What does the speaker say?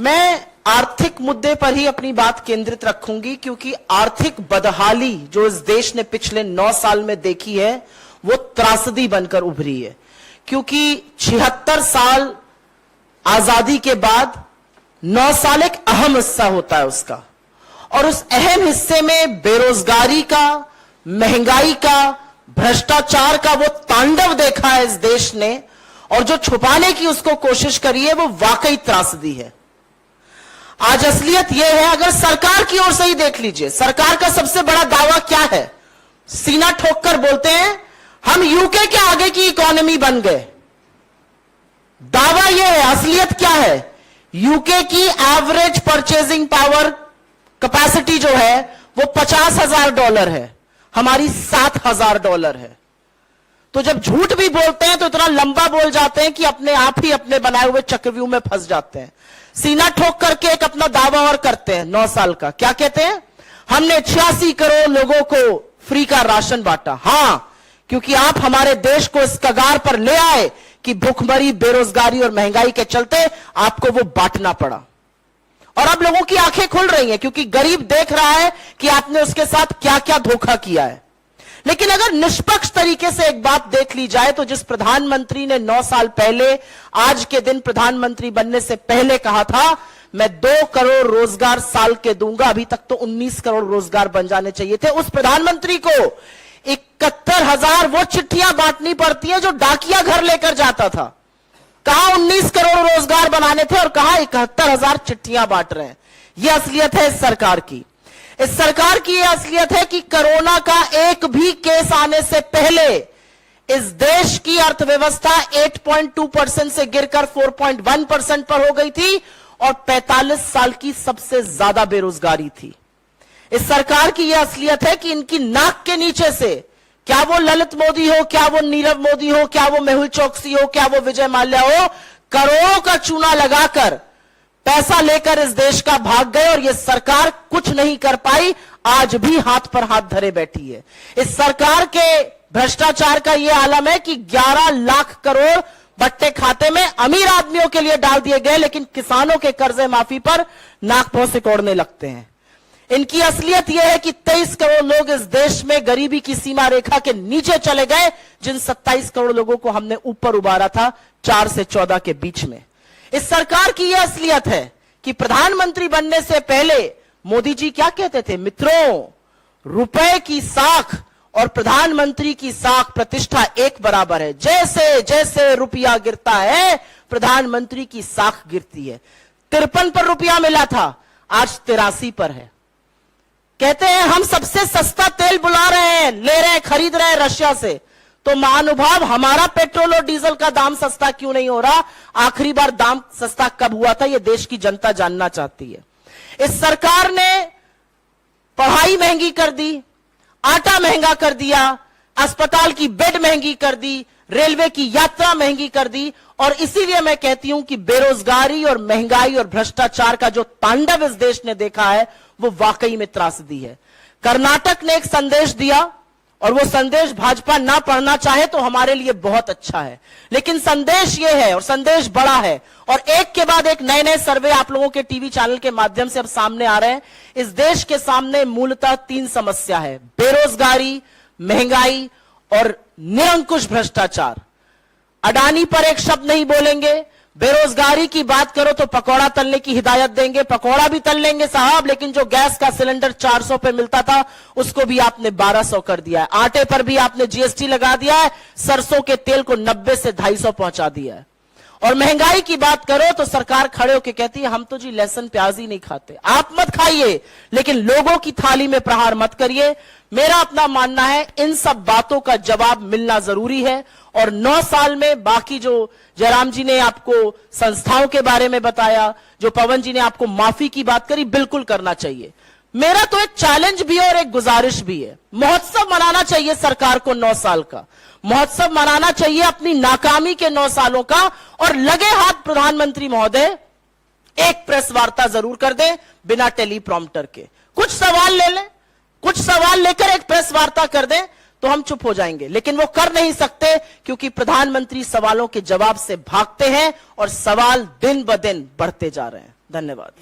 मैं आर्थिक मुद्दे पर ही अपनी बात केंद्रित रखूंगी, क्योंकि आर्थिक बदहाली जो इस देश ने पिछले 9 साल में देखी है वो त्रासदी बनकर उभरी है। क्योंकि 76 साल आजादी के बाद 9 साल एक अहम हिस्सा होता है उसका, और उस अहम हिस्से में बेरोजगारी का, महंगाई का, भ्रष्टाचार का वो तांडव देखा है इस देश ने, और जो छुपाने की उसको कोशिश करी है वो वाकई त्रासदी है। आज असलियत यह है, अगर सरकार की ओर से ही देख लीजिए, सरकार का सबसे बड़ा दावा क्या है? सीना ठोककर बोलते हैं हम यूके के आगे की इकोनॉमी बन गए। दावा यह है, असलियत क्या है? यूके की एवरेज परचेजिंग पावर कैपेसिटी जो है वो $50,000 है, हमारी $7,000 है। तो जब झूठ भी बोलते हैं तो इतना लंबा बोल जाते हैं कि अपने आप ही अपने बनाए हुए चक्रव्यूह में फंस जाते हैं। सीना ठोक करके एक अपना दावा और करते हैं 9 साल का। क्या कहते हैं? हमने 86 करोड़ लोगों को फ्री का राशन बांटा। हां, क्योंकि आप हमारे देश को इस कगार पर ले आए कि भूखमरी, बेरोजगारी और महंगाई के चलते आपको वो बांटना पड़ा। और अब लोगों की आंखें खुल रही हैं, क्योंकि गरीब देख रहा है कि आपने उसके साथ क्या क्या धोखा किया है। लेकिन अगर निष्पक्ष तरीके से एक बात देख ली जाए तो जिस प्रधानमंत्री ने 9 साल पहले आज के दिन प्रधानमंत्री बनने से पहले कहा था मैं 2 करोड़ रोजगार साल के दूंगा, अभी तक तो 19 करोड़ रोजगार बन जाने चाहिए थे, उस प्रधानमंत्री को 71,000 वो चिट्ठियां बांटनी पड़ती है जो डाकिया घर लेकर जाता था। कहां 19 करोड़ रोजगार बनाने थे और कहां 71,000 चिट्ठियां बांट रहे हैं। यह असलियत है इस सरकार की। इस सरकार की यह असलियत है कि कोरोना का एक भी केस आने से पहले इस देश की अर्थव्यवस्था 8.2% से गिरकर 4.1% पर हो गई थी और 45 साल की सबसे ज्यादा बेरोजगारी थी। इस सरकार की यह असलियत है कि इनकी नाक के नीचे से, क्या वो ललित मोदी हो, क्या वो नीरव मोदी हो, क्या वो मेहुल चोकसी हो, क्या वो विजय माल्या हो, करोड़ों का चूना लगाकर पैसा लेकर इस देश का भाग गए और यह सरकार कुछ नहीं कर पाई, आज भी हाथ पर हाथ धरे बैठी है। इस सरकार के भ्रष्टाचार का यह आलम है कि 11 लाख करोड़ बट्टे खाते में अमीर आदमियों के लिए डाल दिए गए, लेकिन किसानों के कर्जे माफी पर नाक भौं सिकोड़ने लगते हैं। इनकी असलियत यह है कि 23 करोड़ लोग इस देश में गरीबी की सीमा रेखा के नीचे चले गए, जिन 27 करोड़ लोगों को हमने ऊपर उबारा था 4 से 14 के बीच में। इस सरकार की यह असलियत है कि प्रधानमंत्री बनने से पहले मोदी जी क्या कहते थे? मित्रों, रुपए की साख और प्रधानमंत्री की साख प्रतिष्ठा एक बराबर है। जैसे जैसे रुपया गिरता है प्रधानमंत्री की साख गिरती है। 53 पर रुपया मिला था, आज 83 पर है। कहते हैं हम सबसे सस्ता तेल बुला रहे हैं, ले रहे हैं, खरीद रहे हैं रशिया से। तो महानुभाव, हमारा पेट्रोल और डीजल का दाम सस्ता क्यों नहीं हो रहा? आखिरी बार दाम सस्ता कब हुआ था, यह देश की जनता जानना चाहती है। इस सरकार ने पढ़ाई महंगी कर दी, आटा महंगा कर दिया, अस्पताल की बेड महंगी कर दी, रेलवे की यात्रा महंगी कर दी। और इसीलिए मैं कहती हूं कि बेरोजगारी और महंगाई और भ्रष्टाचार का जो तांडव इस देश ने देखा है वो वाकई में त्रासदी है। कर्नाटक ने एक संदेश दिया और वो संदेश भाजपा ना पढ़ना चाहे तो हमारे लिए बहुत अच्छा है, लेकिन संदेश ये है और संदेश बड़ा है। और एक के बाद एक नए नए सर्वे आप लोगों के टीवी चैनल के माध्यम से अब सामने आ रहे हैं। इस देश के सामने मूलतः 3 समस्या है: बेरोजगारी, महंगाई और निरंकुश भ्रष्टाचार। अडानी पर एक शब्द नहीं बोलेंगे। बेरोजगारी की बात करो तो पकौड़ा तलने की हिदायत देंगे, पकौड़ा भी तल लेंगे साहब, लेकिन जो गैस का सिलेंडर 400 पे मिलता था उसको भी आपने 1200 कर दिया है। आटे पर भी आपने जीएसटी लगा दिया है, सरसों के तेल को 90 से 250 पहुंचा दिया है। और महंगाई की बात करो तो सरकार खड़े होकर कहती है हम तो जी लहसुन प्याज ही नहीं खाते। आप मत खाइए, लेकिन लोगों की थाली में प्रहार मत करिए। मेरा अपना मानना है इन सब बातों का जवाब मिलना जरूरी है। और 9 साल में बाकी जो जयराम जी ने आपको संस्थाओं के बारे में बताया, जो पवन जी ने आपको माफी की बात करी, बिल्कुल करना चाहिए। मेरा तो एक चैलेंज भी है और एक गुजारिश भी है। महोत्सव मनाना चाहिए सरकार को 9 साल का, महोत्सव मनाना चाहिए अपनी नाकामी के 9 सालों का। और लगे हाथ प्रधानमंत्री महोदय एक प्रेस वार्ता जरूर कर दें बिना टेलीप्रॉम्प्टर के। कुछ सवाल ले लें, कुछ सवाल लेकर एक प्रेस वार्ता कर दें तो हम चुप हो जाएंगे, लेकिन वो कर नहीं सकते क्योंकि प्रधानमंत्री सवालों के जवाब से भागते हैं और सवाल दिन ब दिन बढ़ते जा रहे हैं। धन्यवाद।